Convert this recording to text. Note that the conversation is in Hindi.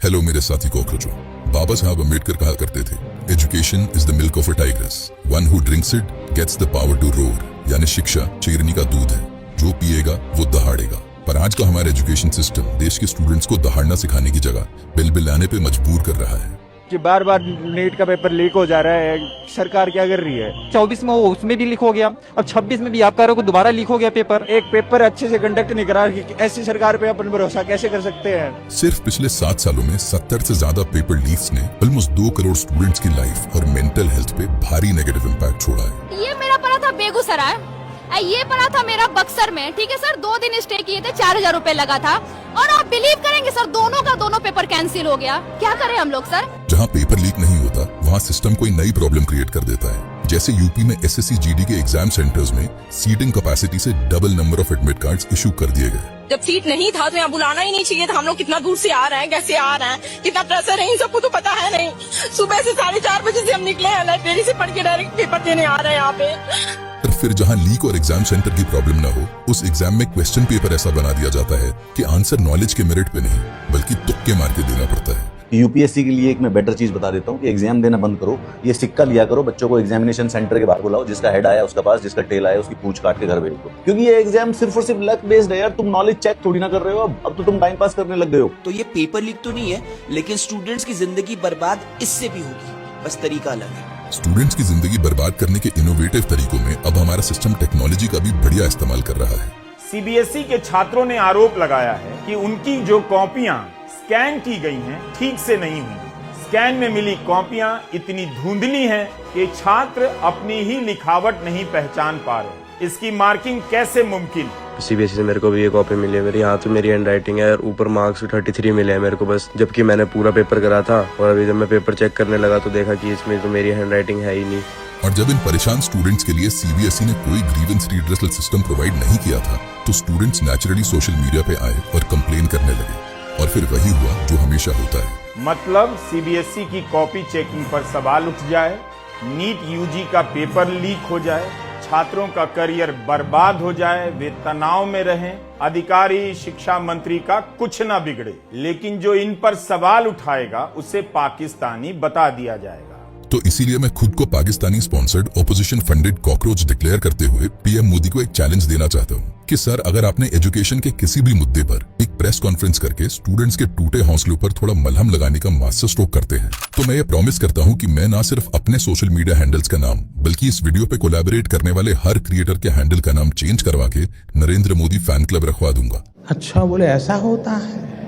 हेलो मेरे साथी कॉकरोचों। बाबा साहब अम्बेडकर कहा करते थे, education is the milk of a tigress, one who drinks it gets the power to roar. यानी शिक्षा शेरनी का दूध है, जो पिएगा वो दहाड़ेगा। पर आज का हमारा एजुकेशन सिस्टम देश के स्टूडेंट्स को दहाड़ना सिखाने की जगह बिलबिलाने पे मजबूर कर रहा है कि बार बार नीट का पेपर लीक हो जा रहा है। सरकार क्या कर रही है? 24 में वो उसमें भी लीक हो गया, अब 26 में भी आप कह रहे हो दोबारा लीक हो गया पेपर। एक पेपर अच्छे से कंडक्ट नहीं करा, ऐसी सरकार पे अपन भरोसा कैसे कर सकते हैं? सिर्फ पिछले 7 सालों में 70 से ज्यादा पेपर लीक्स ने ऑलमोस्ट 2 करोड़ स्टूडेंट्स की लाइफ और मेंटल हेल्थ पे भारी नेगेटिव इम्पैक्ट छोड़ा है। ये मेरा पड़ा था बेगूसराय, ये पड़ा था मेरा बक्सर में। ठीक है सर, 2 दिन स्टे किए थे, 4000 रुपए लगा था। और आप बिलीव करेंगे सर, दोनों पेपर कैंसिल हो गया। क्या करें हम लोग सर? जहाँ पेपर लीक नहीं होता वहाँ सिस्टम कोई नई प्रॉब्लम क्रिएट कर देता है। जैसे यूपी में एसएससी जीडी के एग्जाम सेंटर्स में सीटिंग कैपेसिटी से double number of admit cards issue कर दिए गए। जब सीट नहीं था तो यहाँ बुलाना ही नहीं चाहिए था। हम लोग कितना दूर से आ रहे हैं, कैसे आ रहे हैं, कितना प्रेशर है, इन सबको तो पता है नहीं। सुबह से 4:30 बजे से हम निकले हैं, लाइब्रेरी से पढ़ के डायरेक्ट पेपर देने आ रहे हैं यहाँ पे। पर फिर जहाँ लीक और एग्जाम सेंटर की प्रॉब्लम न हो, उस एग्जाम में क्वेश्चन पेपर ऐसा बना दिया जाता है कि आंसर नॉलेज के मेरिट पे नहीं बल्कि तुक्के मार के देना पड़ता है। यूपीएससी के लिए एक मैं बेटर चीज बता देता हूँ कि एग्जाम देना बंद करो, ये सिक्का लिया करो, बच्चों को एग्जामिनेशन सेंटर के बाहर बुलाओ, जिसका हेड आया उसका पास, जिसका टेल आया उसकी पूंछ काट के घर भेज दो। क्योंकि ये एग्जाम सिर्फ और सिर्फ लक बेस्ड है यार, तुम नॉलेज चेक थोड़ी ना कर रहे हो। अब तो तुम टाइम पास करने लग गए हो। तो ये पेपर लीक तो नहीं है, लेकिन स्टूडेंट्स की जिंदगी बर्बाद इससे भी होगी, बस तरीका अलग है। स्टूडेंट्स की जिंदगी बर्बाद करने के इनोवेटिव तरीकों में अब हमारा सिस्टम टेक्नोलॉजी का भी बढ़िया इस्तेमाल कर रहा है। सीबीएसई के छात्रों ने आरोप लगाया है कि उनकी जो कॉपियां स्कैन की गई हैं ठीक से नहीं हुई। स्कैन में मिली कॉपियां इतनी धुंधली हैं कि छात्र अपनी ही लिखावट नहीं पहचान पा रहे। इसकी मार्किंग कैसे मुमकिन? सीबीएसई से मेरे को भी ये कॉपी मिली है, मेरी हाथ में मेरी हैंड राइटिंग है और ऊपर मार्क्स 33 मिले हैं मेरे को बस, जबकि मैंने पूरा पेपर करा था। और अभी जब मैं पेपर चेक करने लगा तो देखा कि इसमें तो मेरी हैंड राइटिंग है ही नहीं। और जब इन परेशान स्टूडेंट्स के लिए सीबीएसई ने कोई ग्रीवेंस रिड्रेसल सिस्टम प्रोवाइड नहीं किया था, तो स्टूडेंट्स नेचुरली सोशल मीडिया पे आए और कंप्लेन करने लगे। और फिर वही हुआ जो हमेशा होता है। मतलब सीबीएसई की कॉपी चेकिंग पर सवाल उठ जाए, नीट यूजी का पेपर लीक हो जाए, छात्रों का करियर बर्बाद हो जाए, वे तनाव में रहें, अधिकारी शिक्षा मंत्री का कुछ ना बिगड़े, लेकिन जो इन पर सवाल उठाएगा उसे पाकिस्तानी बता दिया जाएगा। तो इसीलिए मैं खुद को Pakistani sponsored opposition funded cockroach declare करते हुए पीएम मोदी को एक चैलेंज देना चाहता हूँ कि सर, अगर आपने एजुकेशन के किसी भी मुद्दे पर एक प्रेस कॉन्फ्रेंस करके स्टूडेंट्स के टूटे हौसलों पर थोड़ा मलहम लगाने का मास्टर स्ट्रोक करते हैं, तो मैं ये प्रॉमिस करता हूँ कि मैं ना सिर्फ अपने सोशल मीडिया हैंडल्स का नाम बल्कि इस वीडियो पे कोलैबोरेट करने वाले हर क्रिएटर के हैंडल का नाम चेंज करवा के नरेंद्र मोदी फैन क्लब रखवा दूंगा। अच्छा, बोले ऐसा होता है।